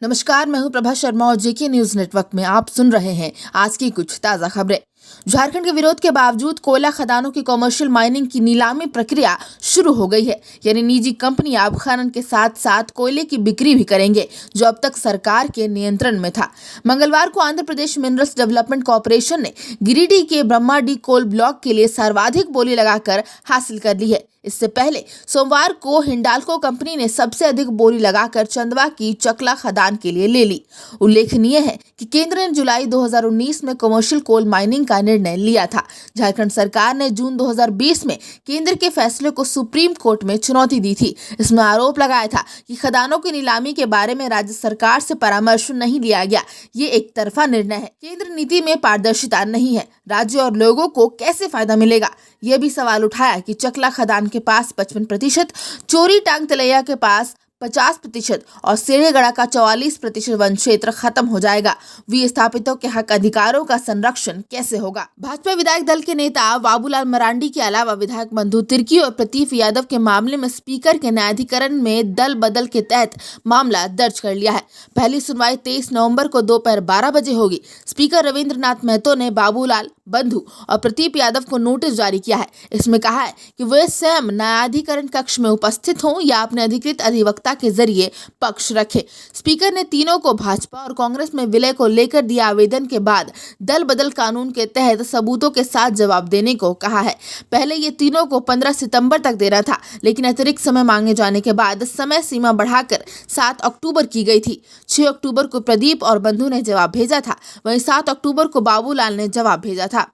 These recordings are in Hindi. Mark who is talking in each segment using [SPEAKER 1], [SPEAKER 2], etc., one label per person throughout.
[SPEAKER 1] नमस्कार, मैं हूं प्रभा शर्मा और जेके न्यूज नेटवर्क में आप सुन रहे हैं आज की कुछ ताजा खबरें। झारखंड के विरोध के बावजूद कोयला खदानों की कमर्शियल माइनिंग की नीलामी प्रक्रिया शुरू हो गई है। यानी निजी कंपनियां अब खनन के साथ साथ कोयले की बिक्री भी करेंगे, जो अब तक सरकार के नियंत्रण में था। मंगलवार को Andhra Pradesh minerals development corporation ने गिरिडीह के ब्रह्माडी कोल ब्लॉक के लिए सर्वाधिक बोली लगाकर हासिल कर ली है। इससे पहले सोमवार को हिंडाल्को कंपनी ने सबसे अधिक बोली लगाकर चंदवा की चकला खदान के लिए ले ली। उल्लेखनीय है कि केंद्र ने जुलाई 2019 में कमर्शियल कोल माइनिंग का निर्णय लिया था। झारखंड सरकार ने जून 2020 में केंद्र के फैसले को सुप्रीम कोर्ट में चुनौती दी थी। इसमें आरोप लगाया था कि खदानों की नीलामी के बारे में राज्य सरकार से परामर्श नहीं लिया गया। ये एक तरफा निर्णय है। केंद्र नीति में पारदर्शिता नहीं है। राज्य और लोगों को कैसे फायदा मिलेगा? यह भी सवाल उठाया कि चकला खदान के पास 55%, चोरी टांग तलैया के पास 50% और सेरेगड़ा का 44% वन क्षेत्र खत्म हो जाएगा। विस्थापितों के हक अधिकारों का संरक्षण कैसे होगा? भाजपा विधायक दल के नेता बाबूलाल मरांडी के अलावा विधायक बंधु तिर्की और प्रतीक यादव के मामले में स्पीकर के न्यायाधिकरण में दल बदल के तहत मामला दर्ज कर लिया है। पहली सुनवाई 23 नवंबर को दोपहर 12 बजे होगी। स्पीकर रविंद्रनाथ महतो ने बाबूलाल, बंधु और प्रतीक यादव को नोटिस जारी किया है। इसमें कहा है कि वे स्वयं न्यायाधिकरण कक्ष में उपस्थित हों या अपने अधिकृत अधिवक्ता के जरिए पक्ष रखे। स्पीकर ने तीनों को भाजपा और कांग्रेस में विलय को लेकर दिए आवेदन के बाद दल बदल कानून के तहत सबूतों के साथ जवाब देने को कहा है। पहले ये तीनों को 15 सितंबर तक देना था, लेकिन अतिरिक्त समय मांगे जाने के बाद समय सीमा बढ़ाकर 7 अक्टूबर की गई थी। 6 अक्टूबर को प्रदीप और बंधु ने जवाब भेजा था, वहीं 7 अक्टूबर को बाबूलाल ने जवाब भेजा था।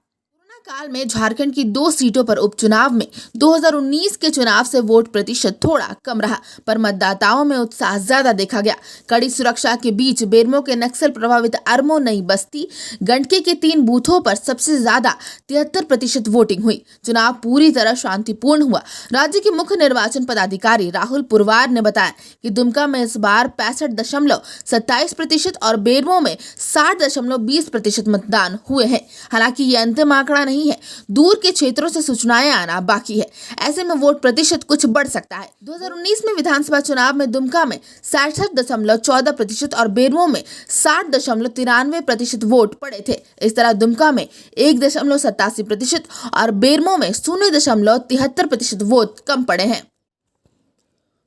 [SPEAKER 1] काल में झारखंड की 2 सीटों पर उपचुनाव में 2019 के चुनाव से वोट प्रतिशत थोड़ा कम रहा, पर मतदाताओं में उत्साह ज्यादा देखा गया। कड़ी सुरक्षा के बीच बेरमो के नक्सल प्रभावित अरमो, नई बस्ती, गंडके के 3 बूथों पर सबसे ज्यादा 73% वोटिंग हुई। चुनाव पूरी तरह शांतिपूर्ण हुआ। राज्य के मुख्य निर्वाचन पदाधिकारी राहुल पुरवार ने बताया कि दुमका में इस बार 65.27% और बेरमो में 60.20% मतदान हुए हैं। हालांकि ये अंतिम आंकड़ा नहीं है, दूर के क्षेत्रों से सूचनाएं आना बाकी है। ऐसे में वोट प्रतिशत कुछ बढ़ सकता है। 2019 में विधानसभा चुनाव में दुमका में 66.14% और बेरमो में 60.93% वोट पड़े थे। इस तरह दुमका में 1.87% और बेरमो में 0.73% वोट कम पड़े हैं।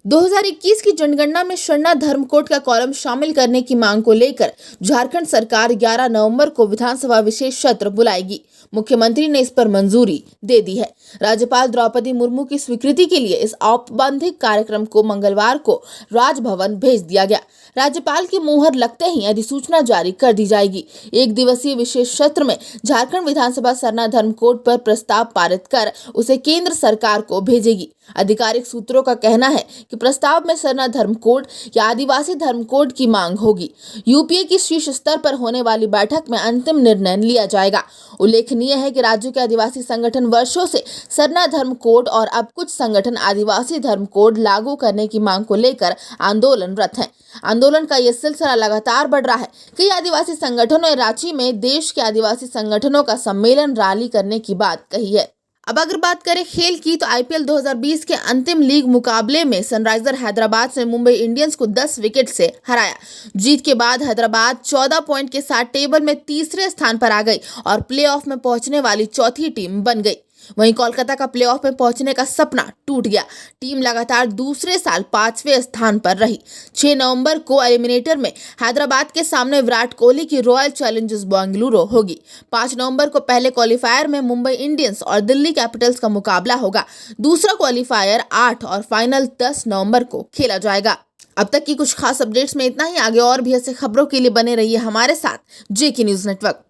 [SPEAKER 1] 2021 की जनगणना में सरना धर्म कोड का कॉलम शामिल करने की मांग को लेकर झारखंड सरकार 11 नवंबर को विधानसभा विशेष सत्र बुलाएगी। मुख्यमंत्री ने इस पर मंजूरी दे दी है। राज्यपाल द्रौपदी मुर्मू की स्वीकृति के लिए इस औपबंधिक कार्यक्रम को मंगलवार को राजभवन भेज दिया गया। राज्यपाल की मुहर लगते ही अधिसूचना जारी कर दी जाएगी। 1 दिवसीय विशेष सत्र में झारखंड विधानसभा सरना धर्म कोड पर प्रस्ताव पारित कर उसे केंद्र सरकार को भेजेगी। आधिकारिक सूत्रों का कहना है कि प्रस्ताव में सरना धर्म कोड या आदिवासी धर्म कोड की मांग होगी। यूपीए की शीर्ष स्तर पर होने वाली बैठक में अंतिम निर्णय लिया जाएगा। उल्लेखनीय है कि राज्यों के आदिवासी संगठन वर्षों से सरना धर्म कोड और अब कुछ संगठन आदिवासी धर्म कोड लागू करने की मांग को लेकर आंदोलनरत हैं। आंदोलन का यह सिलसिला लगातार बढ़ रहा है। कई आदिवासी संगठनों ने रांची में देश के आदिवासी संगठनों का सम्मेलन रैली करने की बात कही है। अब अगर बात करें खेल की, तो आईपीएल 2020 के अंतिम लीग मुकाबले में सनराइजर हैदराबाद ने मुंबई इंडियंस को 10 विकेट से हराया। जीत के बाद हैदराबाद 14 पॉइंट के साथ टेबल में तीसरे स्थान पर आ गई और प्लेऑफ में पहुंचने वाली चौथी टीम बन गई। वहीं कोलकाता का प्लेऑफ में पहुंचने का सपना टूट गया। टीम लगातार दूसरे साल 5वें स्थान पर रही। 6 नवंबर को एलिमिनेटर में हैदराबाद के सामने विराट कोहली की रॉयल चैलेंजर्स बेंगलुरु होगी। 5 नवंबर को पहले क्वालिफायर में मुंबई इंडियंस और दिल्ली कैपिटल्स का मुकाबला होगा। दूसरा क्वालिफायर 8 और फाइनल 10 नवंबर को खेला जाएगा। अब तक की कुछ खास अपडेट्स में इतना ही। आगे और भी ऐसे खबरों के लिए बने रहिए हमारे साथ जेके न्यूज नेटवर्क।